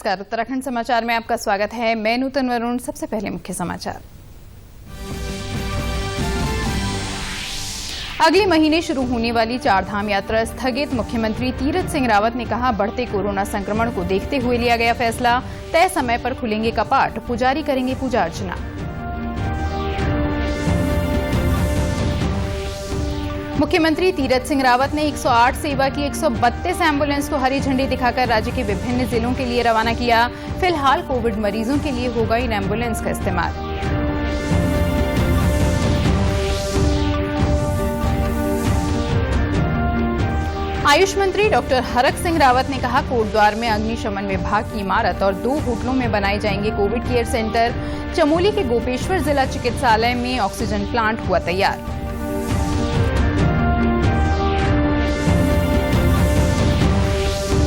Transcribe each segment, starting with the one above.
नमस्कार, उत्तराखंड समाचार में आपका स्वागत है। मैं नूतन वरुण। सबसे पहले मुख्य समाचार। अगले महीने शुरू होने वाली चारधाम यात्रा स्थगित। मुख्यमंत्री तीरथ सिंह रावत ने कहा, बढ़ते कोरोना संक्रमण को देखते हुए लिया गया फैसला। तय समय पर खुलेंगे कपाट, पुजारी करेंगे पूजा अर्चना। मुख्यमंत्री तीरथ सिंह रावत ने 108 सेवा की 132 एम्बुलेंस को हरी झंडी दिखाकर राज्य के विभिन्न जिलों के लिए रवाना किया। फिलहाल कोविड मरीजों के लिए होगा इन एम्बुलेंस का इस्तेमाल। आयुष मंत्री डॉक्टर हरक सिंह रावत ने कहा, कोटद्वार में अग्निशमन विभाग की इमारत और 2 होटलों में बनाए जाएंगे कोविड केयर सेंटर। चमोली के गोपेश्वर जिला चिकित्सालय में ऑक्सीजन प्लांट हुआ तैयार।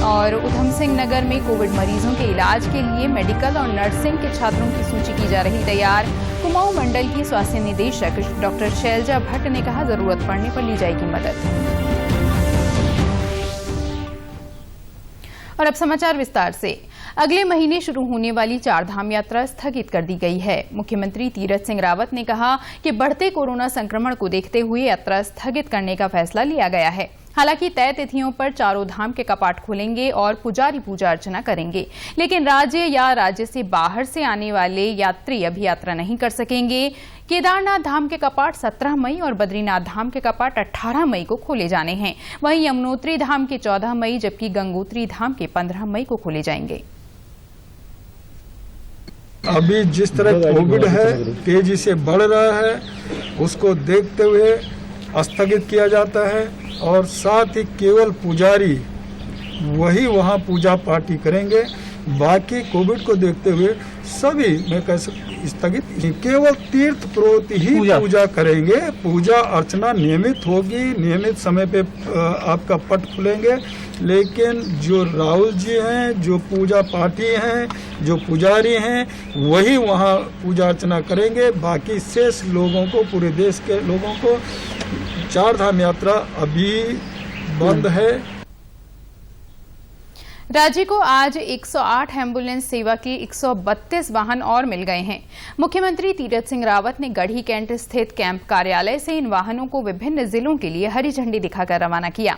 और उधम सिंह नगर में कोविड मरीजों के इलाज के लिए मेडिकल और नर्सिंग के छात्रों की सूची की जा रही तैयार। कुमाऊं मंडल की स्वास्थ्य निदेशक डॉक्टर शैलजा भट्ट ने कहा, जरूरत पड़ने पर ली जाएगी मदद। और अब समाचार विस्तार से। अगले महीने शुरू होने वाली चारधाम यात्रा स्थगित कर दी गई है। मुख्यमंत्री तीरथ सिंह रावत ने कहा कि बढ़ते कोरोना संक्रमण को देखते हुए यात्रा स्थगित करने का फैसला लिया गया है। हालांकि तय तिथियों पर चारों धाम के कपाट खुलेंगे और पुजारी पूजा अर्चना करेंगे, लेकिन राज्य या राज्य से बाहर से आने वाले यात्री अभी यात्रा नहीं कर सकेंगे। केदारनाथ धाम के कपाट 17 मई और बद्रीनाथ धाम के कपाट 18 मई को खोले जाने हैं। वहीं यमुनोत्री धाम के 14 मई जबकि गंगोत्री धाम के 15 मई को खोले जाएंगे। अभी जिस तरह कोविड है तेजी से बढ़ रहा है, उसको देखते हुए स्थगित किया जाता है और साथ ही केवल पुजारी वही वहाँ पूजा पाठी करेंगे। बाकी कोविड को देखते हुए सभी मैं कह स्थगित, केवल तीर्थ पुरोहित ही पूजा करेंगे। पूजा अर्चना नियमित होगी, नियमित समय पे आपका पट खुलेंगे। लेकिन जो राहुल जी हैं, जो पूजा पाठी हैं, जो पुजारी हैं, वही वहाँ पूजा अर्चना करेंगे। बाकी शेष लोगों को, पूरे देश के लोगों को चारधाम यात्रा अभी बंद है। राज्य को आज 108 एम्बुलेंस सेवा के 132 वाहन और मिल गए हैं। मुख्यमंत्री तीरथ सिंह रावत ने गढ़ी कैंट स्थित कैंप कार्यालय से इन वाहनों को विभिन्न जिलों के लिए हरी झंडी दिखाकर रवाना किया।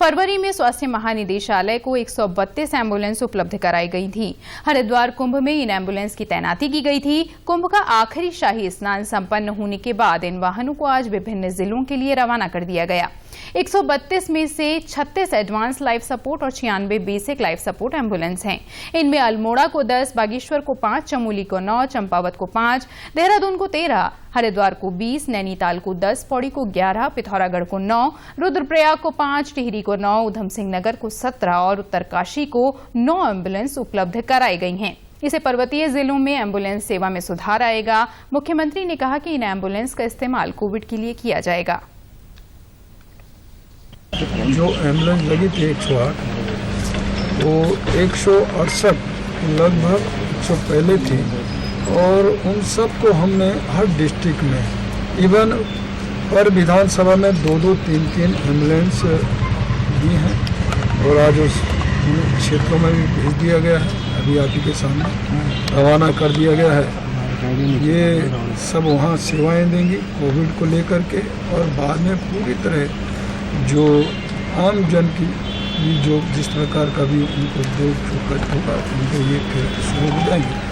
फरवरी में स्वास्थ्य महानिदेशालय को 132 एम्बुलेंस उपलब्ध कराई गई थी। हरिद्वार कुंभ में इन एम्बुलेंस की तैनाती की गई थी। कुंभ का आखिरी शाही स्नान संपन्न होने के बाद इन वाहनों को आज विभिन्न जिलों के लिए रवाना कर दिया गया। 132 में से 36 एडवांस लाइफ सपोर्ट और 96 बेसिक लाइफ सपोर्ट एम्बुलेंस हैं। इनमें अल्मोड़ा को 10, बागेश्वर को 5, चमोली को 9, चंपावत को 5, देहरादून को 13, हरिद्वार को 20, नैनीताल को 10, पौड़ी को 11, पिथौरागढ़ को 9, रुद्रप्रयाग को 5, टिहरी को 9, उधम सिंह नगर को 17 और उत्तरकाशी को 9 एम्बुलेंस उपलब्ध कराई गई हैं। इससे पर्वतीय जिलों में एम्बुलेंस सेवा में सुधार आएगा। मुख्यमंत्री ने कहा कि इन एम्बुलेंस का इस्तेमाल कोविड के लिए किया जाएगा। जो एम्बुलेंस लगी थी 108, वो 168 लगभग 100 पहले थी और उन सब को हमने हर डिस्ट्रिक्ट में, इवन पर विधानसभा में 2-2, 3-3 एम्बुलेंस दी हैं और आज उस क्षेत्रों में भी भेज दिया गया है। अभी आप ही के सामने रवाना कर दिया गया है। ये सब वहाँ सेवाएं देंगी कोविड को लेकर के और बाद में पूरी तरह जो आम जन की जो जिस प्रकार का भी उनको दुख होगा उनको ये फिर शुरू हो जाएंगे।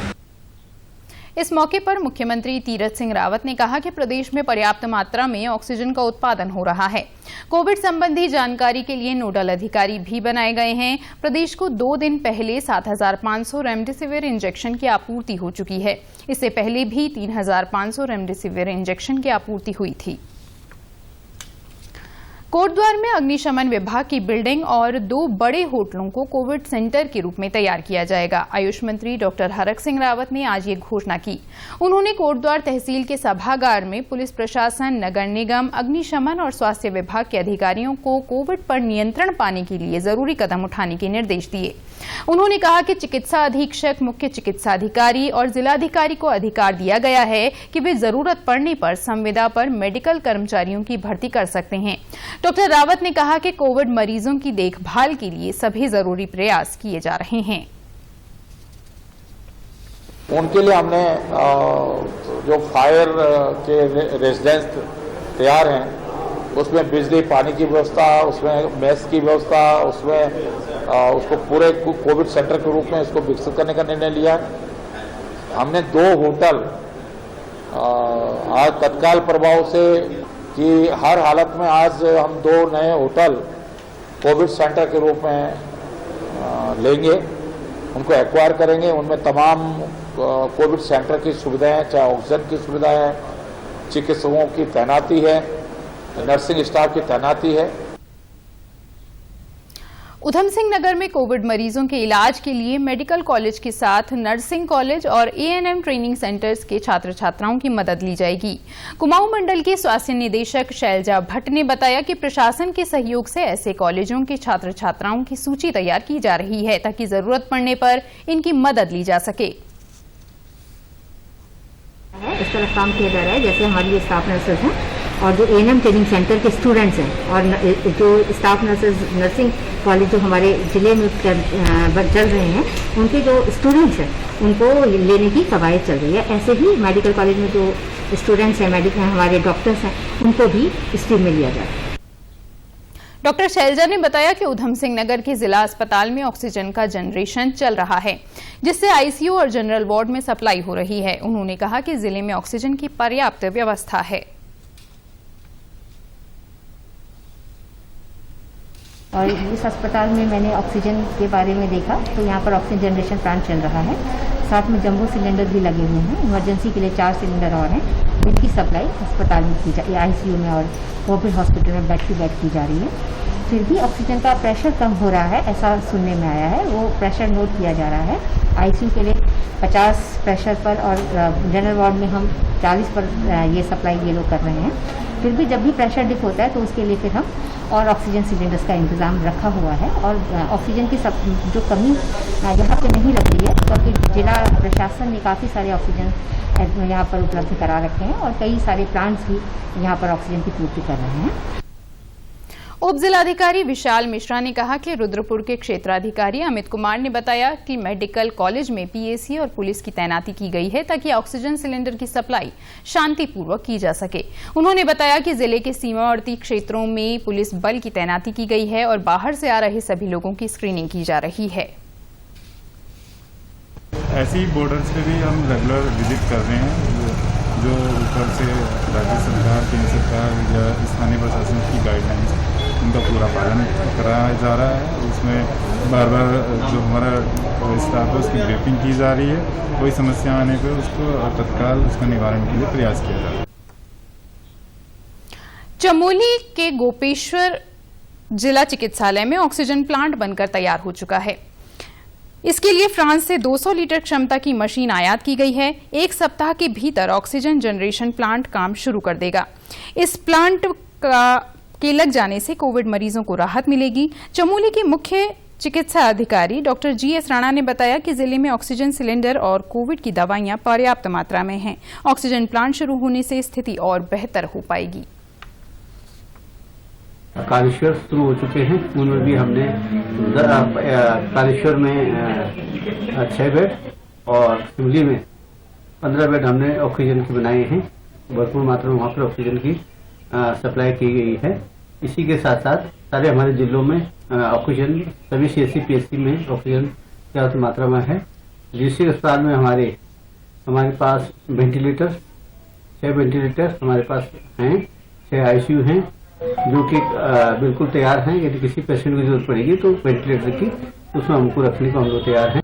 इस मौके पर मुख्यमंत्री तीरथ सिंह रावत ने कहा कि प्रदेश में पर्याप्त मात्रा में ऑक्सीजन का उत्पादन हो रहा है। कोविड संबंधी जानकारी के लिए नोडल अधिकारी भी बनाए गए हैं। प्रदेश को 2 दिन पहले 7,500 रेमडेसिविर इंजेक्शन की आपूर्ति हो चुकी है। इससे पहले भी 3,500 रेमडेसिविर इंजेक्शन की आपूर्ति हुई थी। कोटद्वार में अग्निशमन विभाग की बिल्डिंग और 2 बड़े होटलों को कोविड सेंटर के रूप में तैयार किया जाएगा। आयुष मंत्री डॉक्टर हरक सिंह रावत ने आज ये घोषणा की। उन्होंने कोटद्वार तहसील के सभागार में पुलिस प्रशासन, नगर निगम, अग्निशमन और स्वास्थ्य विभाग के अधिकारियों को कोविड पर नियंत्रण पाने के लिए जरूरी कदम उठाने के निर्देश दिए। उन्होंने कहा कि चिकित्सा अधीक्षक, मुख्य चिकित्सा अधिकारी और जिलाधिकारी को अधिकार दिया गया है कि वे जरूरत पड़ने पर संविदा पर मेडिकल कर्मचारियों की भर्ती कर सकते हैं। डॉक्टर रावत ने कहा कि कोविड मरीजों की देखभाल के लिए सभी जरूरी प्रयास किए जा रहे हैं। उनके लिए हमने जो फायर के रेजिडेंस तैयार हैं उसमें बिजली पानी की व्यवस्था, उसमें मेस की व्यवस्था, उसमें उसको पूरे कोविड सेंटर के रूप में इसको विकसित करने का निर्णय लिया। हमने 2 होटल आज तत्काल प्रभाव से कि हर हालत में आज हम 2 नए होटल कोविड सेंटर के रूप में लेंगे, उनको एक्वायर करेंगे। उनमें तमाम कोविड सेंटर की सुविधाएं, चाहे ऑक्सीजन की सुविधा है, चिकित्सकों की तैनाती है, नर्सिंग स्टाफ की तैनाती है। उधम सिंह नगर में कोविड मरीजों के इलाज के लिए मेडिकल कॉलेज के साथ नर्सिंग कॉलेज और एएनएम ट्रेनिंग सेंटर्स के छात्र छात्राओं की मदद ली जाएगी। कुमाऊं मंडल के स्वास्थ्य निदेशक शैलजा भट्ट ने बताया कि प्रशासन के सहयोग से ऐसे कॉलेजों के छात्र छात्राओं की सूची तैयार की जा रही है ताकि जरूरत पड़ने पर इनकी मदद ली जा सके। इस तरह काम किया जा रहा है, जैसे हमारी ये स्टाफ नर्सेज हैं और जो एएनएम ट्रेनिंग सेंटर के स्टूडेंट्स हैं और जो स्टाफ नर्सेज नर्सिंग कॉलेज जो हमारे ज़िले में चल रहे हैं, उनके जो स्टूडेंट्स हैं उनको लेने की कवायद चल रही है। ऐसे ही मेडिकल कॉलेज में जो स्टूडेंट्स हैं, मेडिकल हमारे डॉक्टर्स हैं, उनको भी स्ट्रीम में लिया जाए। डॉक्टर शैलजा ने बताया कि उधम सिंह नगर के जिला अस्पताल में ऑक्सीजन का जनरेशन चल रहा है, जिससे आईसीयू और जनरल वार्ड में सप्लाई हो रही है। उन्होंने कहा कि जिले में ऑक्सीजन की पर्याप्त व्यवस्था है। और इस अस्पताल में मैंने ऑक्सीजन के बारे में देखा तो यहाँ पर ऑक्सीजन जनरेशन प्लांट चल रहा है, साथ में जंबो सिलेंडर भी लगे हुए हैं। इमरजेंसी के लिए 4 सिलेंडर और हैं, इनकी सप्लाई अस्पताल में की जा रही है, आईसीयू में और कोविड हॉस्पिटल में बेड टू बेड की जा रही है। फिर भी ऑक्सीजन का प्रेशर कम हो रहा है, ऐसा सुनने में आया है। वो प्रेशर नोट किया जा रहा है। आईसीयू के लिए 50 प्रेशर पर और जनरल वार्ड में हम 40 पर ये सप्लाई ये लोग कर रहे हैं। फिर भी जब भी प्रेशर डिप होता है तो उसके लिए फिर हम और ऑक्सीजन सिलेंडर्स का इंतज़ाम रखा हुआ है। और ऑक्सीजन की जो कमी यहाँ पे नहीं लग रही है, क्योंकि जिला प्रशासन ने काफ़ी सारे ऑक्सीजन यहाँ पर उपलब्ध करा रखे हैं और कई सारे प्लांट्स भी यहाँ पर ऑक्सीजन की पूर्ति कर रहे हैं। उप जिलाधिकारी विशाल मिश्रा ने कहा कि रुद्रपुर के क्षेत्राधिकारी अमित कुमार ने बताया कि मेडिकल कॉलेज में पीएसी और पुलिस की तैनाती की गई है ताकि ऑक्सीजन सिलेंडर की सप्लाई शांतिपूर्वक की जा सके। उन्होंने बताया कि जिले के सीमावर्ती क्षेत्रों में पुलिस बल की तैनाती की गई है और बाहर से आ रहे सभी लोगों की स्क्रीनिंग की जा रही है। ऐसे ही बॉर्डर्स पे भी हम रेगुलर विजिट कर रहे हैं, जो ऊपर से राज्य सरकार, केंद्र सरकार या स्थानीय प्रशासन की गाइडलाइंस उनका पूरा पालन कराया जा रहा है। उसमें बार बार जो हमारा स्टाफ है उसकी ब्रीफिंग की जा रही है। कोई समस्या आने पर उसको तत्काल उसका निवारण के लिए प्रयास किया जा रहा है। चमोली के गोपेश्वर जिला चिकित्सालय में ऑक्सीजन प्लांट बनकर तैयार हो चुका है। इसके लिए फ्रांस से 200 लीटर क्षमता की मशीन आयात की गई है। 1 सप्ताह के भीतर ऑक्सीजन जनरेशन प्लांट काम शुरू कर देगा। इस प्लांट के लग जाने से कोविड मरीजों को राहत मिलेगी। चमोली के मुख्य चिकित्सा अधिकारी डॉक्टर जीएस राणा ने बताया कि जिले में ऑक्सीजन सिलेंडर और कोविड की दवाइयां पर्याप्त मात्रा में हैं। ऑक्सीजन प्लांट शुरू होने से स्थिति और बेहतर हो पाएगी। कालेश्वर शुरू हो चुके हैं, उनमें भी हमने कालेश्वर में 6 बेड और शिमली में 15 बेड हमने ऑक्सीजन के बनाए हैं। भरपूर मात्रा में वहाँ पर ऑक्सीजन की सप्लाई की गई है। इसी के साथ साथ सारे हमारे जिलों में ऑक्सीजन सभी सीएससी पीएससी में ऑक्सीजन पर्याप्त मात्रा में है। डिस्ट्रिक्ट अस्पताल में हमारे पास वेंटिलेटर 6 वेंटिलेटर हमारे पास हैं, 6 आईसीयू हैं जो कि बिल्कुल तैयार हैं। यदि किसी पेशेंट की जरूरत पड़ेगी तो वेंटिलेटर की उसमें हमको रखने को हम लोग तैयार हैं।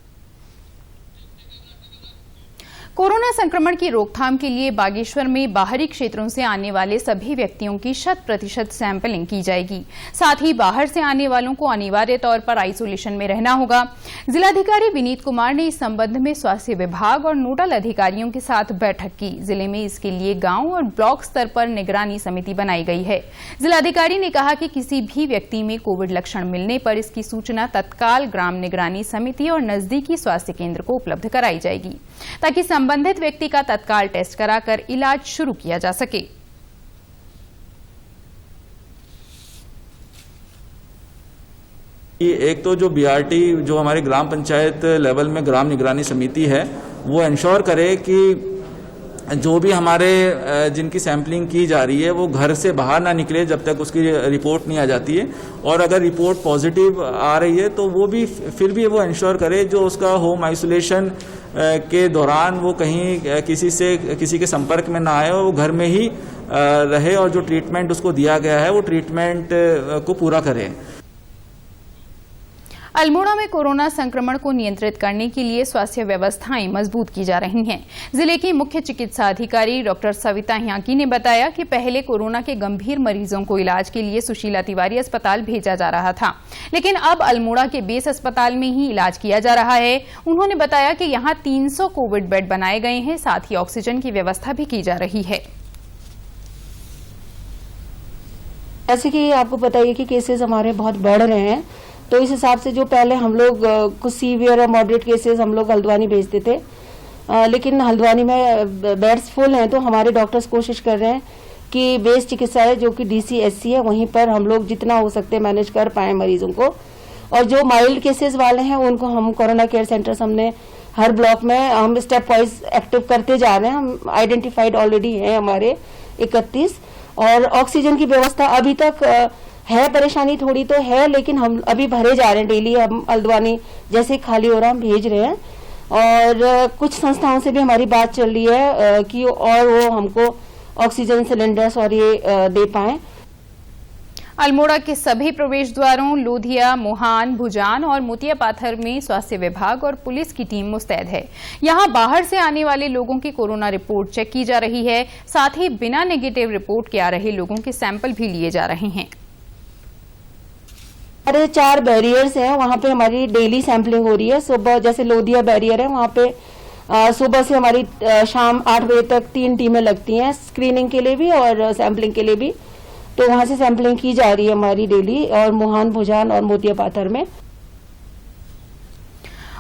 कोरोना संक्रमण की रोकथाम के लिए बागेश्वर में बाहरी क्षेत्रों से आने वाले सभी व्यक्तियों की 100% सैंपलिंग की जाएगी। साथ ही बाहर से आने वालों को अनिवार्य तौर पर आइसोलेशन में रहना होगा। जिलाधिकारी विनीत कुमार ने इस संबंध में स्वास्थ्य विभाग और नोडल अधिकारियों के साथ बैठक की। जिले में इसके लिए गांव और ब्लॉक स्तर पर निगरानी समिति बनाई गई है। जिलाधिकारी ने कहा कि किसी भी व्यक्ति में कोविड लक्षण मिलने पर इसकी सूचना तत्काल ग्राम निगरानी समिति और नजदीकी स्वास्थ्य केंद्र को उपलब्ध कराई जाएगी ताकि संबंधित व्यक्ति का तत्काल टेस्ट कराकर इलाज शुरू किया जा सके। एक तो जो बीआरटी जो हमारे ग्राम पंचायत लेवल में ग्राम निगरानी समिति है वो इंश्योर करे कि जो भी हमारे जिनकी सैंपलिंग की जा रही है वो घर से बाहर ना निकले जब तक उसकी रिपोर्ट नहीं आ जाती है, और अगर रिपोर्ट पॉजिटिव आ रही है तो वो भी फिर भी वो इंश्योर करे जो उसका होम आइसोलेशन के दौरान वो कहीं किसी के संपर्क में ना आए और वो घर में ही रहे और जो ट्रीटमेंट उसको दिया गया है वो ट्रीटमेंट को पूरा करे। अल्मोड़ा में कोरोना संक्रमण को नियंत्रित करने के लिए स्वास्थ्य व्यवस्थाएं मजबूत की जा रही हैं। जिले की मुख्य चिकित्सा अधिकारी डॉक्टर सविता ह्याकी ने बताया कि पहले कोरोना के गंभीर मरीजों को इलाज के लिए सुशीला तिवारी अस्पताल भेजा जा रहा था, लेकिन अब अल्मोड़ा के बेस अस्पताल में ही इलाज किया जा रहा है। उन्होंने बताया कि यहाँ 300 कोविड बेड बनाए गए हैं, साथ ही ऑक्सीजन की व्यवस्था भी की जा रही है। जैसे कि आपको पता है कि केसेस हमारे बहुत बढ़ रहे हैं, तो इस हिसाब से जो पहले हम लोग कुछ सीवियर और मॉडरेट केसेस हम लोग हल्द्वानी भेजते थे, लेकिन हल्द्वानी में बेड्स फुल हैं, तो हमारे डॉक्टर्स कोशिश कर रहे हैं कि बेस चिकित्सालय जो कि DCSC है वहीं पर हम लोग जितना हो सकते मैनेज कर पाए मरीजों को, और जो माइल्ड केसेस वाले हैं उनको हम कोरोना केयर सेंटर्स हमने हर ब्लॉक में हम स्टेप वाइज एक्टिव करते जा रहे हैं। हम आइडेंटिफाइड ऑलरेडी हैं हमारे 31, और ऑक्सीजन की व्यवस्था अभी तक है, परेशानी थोड़ी तो है, लेकिन हम अभी भरे जा रहे हैं। डेली हम हल्द्वानी जैसे खाली हो रहा हम भेज रहे हैं, और कुछ संस्थाओं से भी हमारी बात चल रही है कि और वो हमको ऑक्सीजन सिलेंडर्स और ये दे पाएं। अल्मोड़ा के सभी प्रवेश द्वारों लोधिया, मोहान, भुजान और मोतिया पाथर में स्वास्थ्य विभाग और पुलिस की टीम मुस्तैद है। यहां बाहर से आने वाले लोगों की कोरोना रिपोर्ट चेक की जा रही है, साथ ही बिना नेगेटिव रिपोर्ट के आ रहे लोगों के सैंपल भी लिए जा रहे हैं। हमारे 4 बैरियर्स हैं, वहाँ पे हमारी डेली सैंपलिंग हो रही है। सुबह जैसे लोधिया बैरियर है, वहाँ पे सुबह से हमारी शाम 8 बजे तक 3 टीमें लगती हैं, स्क्रीनिंग के लिए भी और सैंपलिंग के लिए भी, तो वहाँ से सैंपलिंग की जा रही है हमारी डेली, और मोहान, भुजान और मोतिया पाथर में।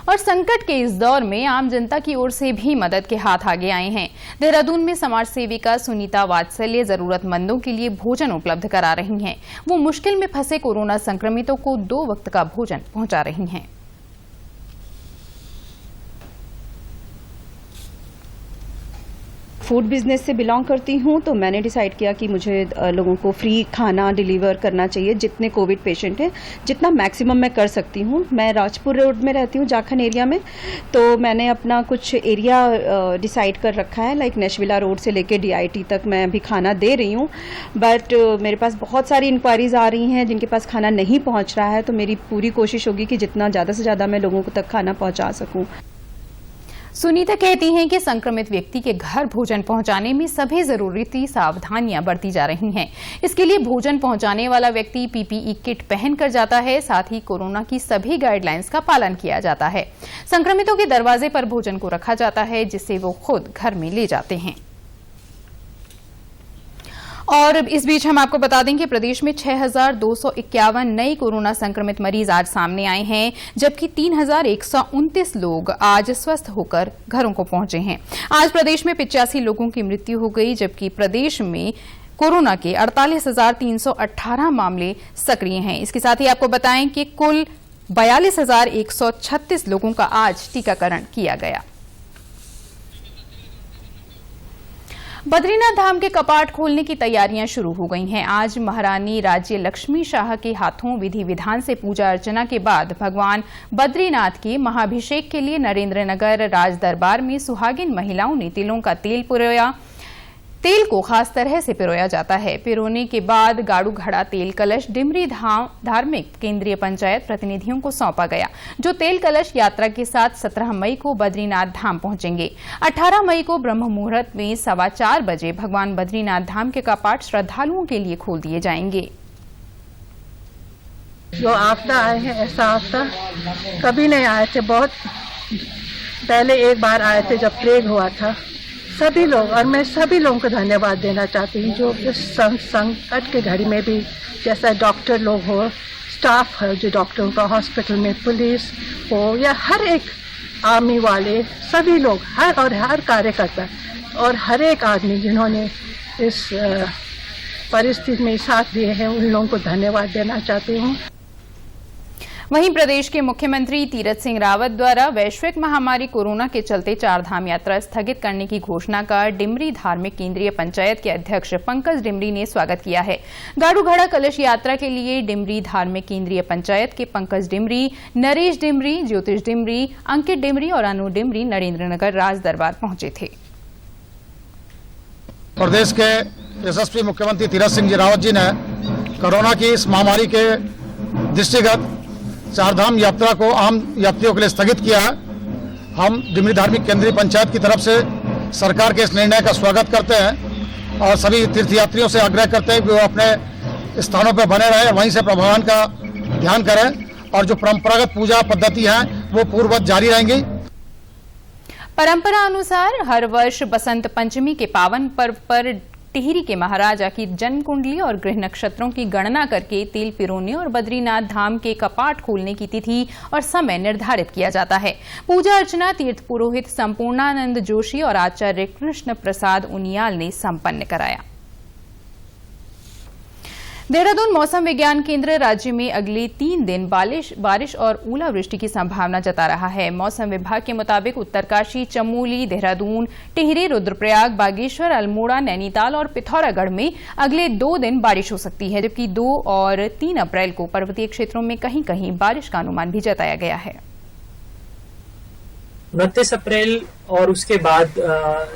और संकट के इस दौर में आम जनता की ओर से भी मदद के हाथ आगे आए हैं। देहरादून में समाज सेविका सुनीता वात्सल्य जरूरतमंदों के लिए भोजन उपलब्ध करा रही हैं। वो मुश्किल में फंसे कोरोना संक्रमितों को 2 वक्त का भोजन पहुंचा रही हैं। फूड बिजनेस से बिलोंग करती हूँ, तो मैंने डिसाइड किया कि मुझे लोगों को फ्री खाना डिलीवर करना चाहिए। जितने कोविड पेशेंट हैं, जितना मैक्सिमम मैं कर सकती हूँ। मैं राजपुर रोड में रहती हूँ, जाखन एरिया में, तो मैंने अपना कुछ एरिया डिसाइड कर रखा है, लाइक नेशविला रोड से लेके DIT तक मैं अभी खाना दे रही हूँ। बट मेरे पास बहुत सारी इंक्वायरीज आ रही हैं जिनके पास खाना नहीं पहुँच रहा है, तो मेरी पूरी कोशिश होगी कि जितना ज़्यादा से ज़्यादा मैं लोगों तक खाना पहुँचा सकूँ। सुनीता कहती हैं कि संक्रमित व्यक्ति के घर भोजन पहुंचाने में सभी जरूरी सावधानियां बरती जा रही हैं। इसके लिए भोजन पहुंचाने वाला व्यक्ति PPE किट पहनकर जाता है, साथ ही कोरोना की सभी गाइडलाइंस का पालन किया जाता है। संक्रमितों के दरवाजे पर भोजन को रखा जाता है, जिसे वो खुद घर में ले जाते हैं। और इस बीच हम आपको बता दें कि प्रदेश में 6,251 नए कोरोना संक्रमित मरीज आज सामने आए हैं, जबकि 3,129 लोग आज स्वस्थ होकर घरों को पहुंचे हैं। आज प्रदेश में 85 लोगों की मृत्यु हो गई, जबकि प्रदेश में कोरोना के 48,318 मामले सक्रिय हैं। इसके साथ ही आपको बताएं कि कुल 42,136 लोगों का आज टीकाकरण किया गया। बद्रीनाथ धाम के कपाट खोलने की तैयारियां शुरू हो गई हैं। आज महारानी राज्य लक्ष्मी शाह के हाथों विधि विधान से पूजा अर्चना के बाद भगवान बद्रीनाथ के महाभिषेक के लिए नरेंद्रनगर राज दरबार में सुहागिन महिलाओं ने तिलों का तेल पिरोया। तेल को खास तरह से पिरोया जाता है। पिरोने के बाद गाड़ू घड़ा तेल कलश डिमरी धार्मिक केंद्रीय पंचायत प्रतिनिधियों को सौंपा गया, जो तेल कलश यात्रा के साथ 17 मई को बद्रीनाथ धाम पहुंचेंगे। 18 मई को ब्रह्म मुहूर्त में 4:15 बजे भगवान बद्रीनाथ धाम के कपाट श्रद्धालुओं के लिए खोल दिए जाएंगे। जो आपदा आए हैं, ऐसा आपदा कभी नहीं आए थे। बहुत पहले एक बार आए थे जब प्लेग हुआ था। सभी लोग, और मैं सभी लोगों को धन्यवाद देना चाहती हूँ जो इस संकट के घड़ी में भी, जैसा डॉक्टर लोग हो, स्टाफ है जो डॉक्टरों का हॉस्पिटल में, पुलिस हो या हर एक आर्मी वाले, सभी लोग, हर कार्यकर्ता और हर एक आदमी जिन्होंने इस परिस्थिति में साथ दिए हैं, उन लोगों को धन्यवाद देना चाहती हूँ। वहीं प्रदेश के मुख्यमंत्री तीरथ सिंह रावत द्वारा वैश्विक महामारी कोरोना के चलते चारधाम यात्रा स्थगित करने की घोषणा का डिमरी धार्मिक केंद्रीय पंचायत के अध्यक्ष पंकज डिमरी ने स्वागत किया है। गाड़ू घड़ा कलश यात्रा के लिए डिमरी धार्मिक केंद्रीय पंचायत के पंकज डिमरी, नरेश डिमरी, ज्योतिष डिमरी, अंकित डिमरी और अनु डिमरी नरेंद्रनगर राज दरबार पहुंचे थे। प्रदेश के यशस्वी मुख्यमंत्री तीरथ सिंह जी रावत जी ने कोरोना की इस महामारी के दृष्टिगत चारधाम यात्रा को आम यात्रियों के लिए स्थगित किया है। हम डिमरी धार्मिक केंद्रीय पंचायत की तरफ से सरकार के इस निर्णय का स्वागत करते हैं और सभी तीर्थयात्रियों से आग्रह करते हैं कि वो अपने स्थानों पर बने रहें, वहीं से भगवान का ध्यान करें और जो परंपरागत पूजा पद्धति है वो पूर्ववत जारी रहेंगी। परंपरा अनुसार हर वर्ष बसंत पंचमी के पावन पर्व पर टिहरी के महाराजा की जन्म कुंडली और ग्रह नक्षत्रों की गणना करके तेल पिरोने और बद्रीनाथ धाम के कपाट खोलने की तिथि और समय निर्धारित किया जाता है। पूजा अर्चना तीर्थ पुरोहित संपूर्णानंद जोशी और आचार्य कृष्ण प्रसाद उनियाल ने संपन्न कराया। देहरादून मौसम विज्ञान केंद्र राज्य में अगले 3 दिन बारिश और ओलावृष्टि की संभावना जता रहा है। मौसम विभाग के मुताबिक उत्तरकाशी, चमोली, देहरादून, टिहरी, रुद्रप्रयाग, बागेश्वर, अल्मोड़ा, नैनीताल और पिथौरागढ़ में अगले 2 दिन बारिश हो सकती है, जबकि 2 और 3 अप्रैल को पर्वतीय क्षेत्रों में कहीं कहीं बारिश का अनुमान भी जताया गया है। 29 अप्रैल और उसके बाद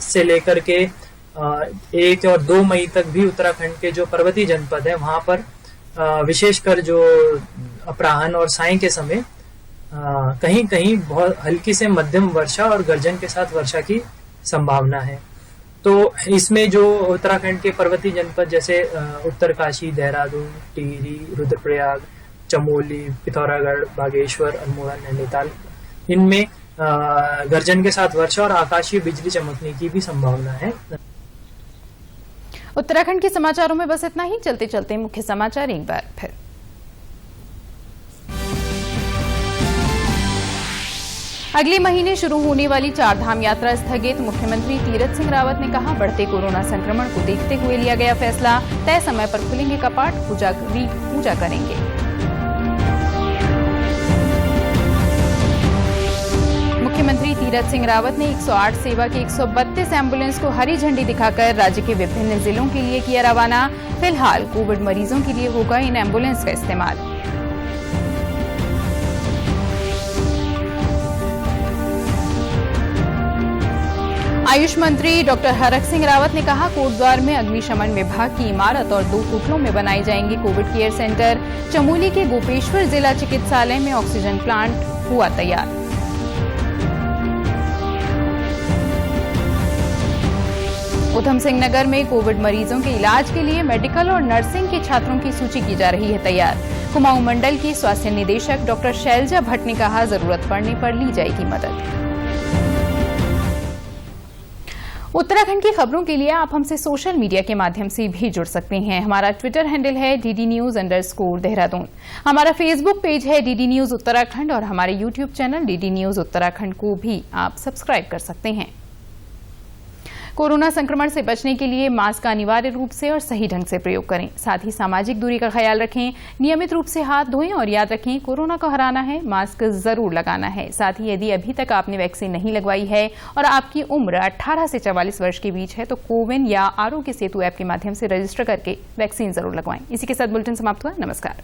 से लेकर के 1 और 2 मई तक भी उत्तराखंड के जो पर्वतीय जनपद है वहां पर विशेषकर जो अपराह्न और सायं के समय कहीं कहीं बहुत हल्की से मध्यम वर्षा और गर्जन के साथ वर्षा की संभावना है। तो इसमें जो उत्तराखंड के पर्वतीय जनपद जैसे उत्तरकाशी, देहरादून, टिहरी, रुद्रप्रयाग, चमोली, पिथौरागढ़, बागेश्वर, अल्मोड़ा, नैनीताल, इनमें गर्जन के साथ वर्षा और आकाशीय बिजली चमकने की भी संभावना है। उत्तराखंड के समाचारों में बस इतना ही। चलते चलते मुख्य समाचार एक बार फिर। अगले महीने शुरू होने वाली चारधाम यात्रा स्थगित। मुख्यमंत्री तीरथ सिंह रावत ने कहा, बढ़ते कोरोना संक्रमण को देखते हुए लिया गया फैसला। तय समय पर खुलेंगे कपाट, पूजा करेंगे। मुख्यमंत्री तीरथ सिंह रावत ने 108 सेवा के 132 एम्बुलेंस को हरी झंडी दिखाकर राज्य के विभिन्न जिलों के लिए किया रवाना। फिलहाल कोविड मरीजों के लिए होगा इन एम्बुलेंस का इस्तेमाल। आयुष मंत्री डॉक्टर हरक सिंह रावत ने कहा, कोटद्वार में अग्निशमन विभाग की इमारत और 2 होटलों में बनाए जाएंगे कोविड केयर सेंटर। चमोली के गोपेश्वर जिला चिकित्सालय में ऑक्सीजन प्लांट हुआ तैयार। उधम सिंह नगर में कोविड मरीजों के इलाज के लिए मेडिकल और नर्सिंग के छात्रों की सूची की जा रही है तैयार। कुमाऊं मंडल की स्वास्थ्य निदेशक डॉक्टर शैलजा भट्ट ने कहा, जरूरत पड़ने पर ली जाएगी मदद। उत्तराखंड की खबरों के लिए आप हमसे सोशल मीडिया के माध्यम से भी जुड़ सकते हैं। हमारा ट्विटर हैंडल है DDNews_देहरादून। हमारा फेसबुक पेज है DD न्यूज उत्तराखंड और हमारे YouTube channel DD news Uttarakhand को भी आप सब्सक्राइब कर सकते हैं। कोरोना संक्रमण से बचने के लिए मास्क का अनिवार्य रूप से और सही ढंग से प्रयोग करें। साथ ही सामाजिक दूरी का ख्याल रखें, नियमित रूप से हाथ धोएं और याद रखें, कोरोना को हराना है, मास्क जरूर लगाना है। साथ ही यदि अभी तक आपने वैक्सीन नहीं लगवाई है और आपकी उम्र 18 से 44 वर्ष के बीच है तो कोविन या आरोग्य सेतु ऐप के माध्यम से रजिस्टर करके वैक्सीन जरूर लगवाएं। इसी के साथ बुलेटिन समाप्त हुआ। नमस्कार।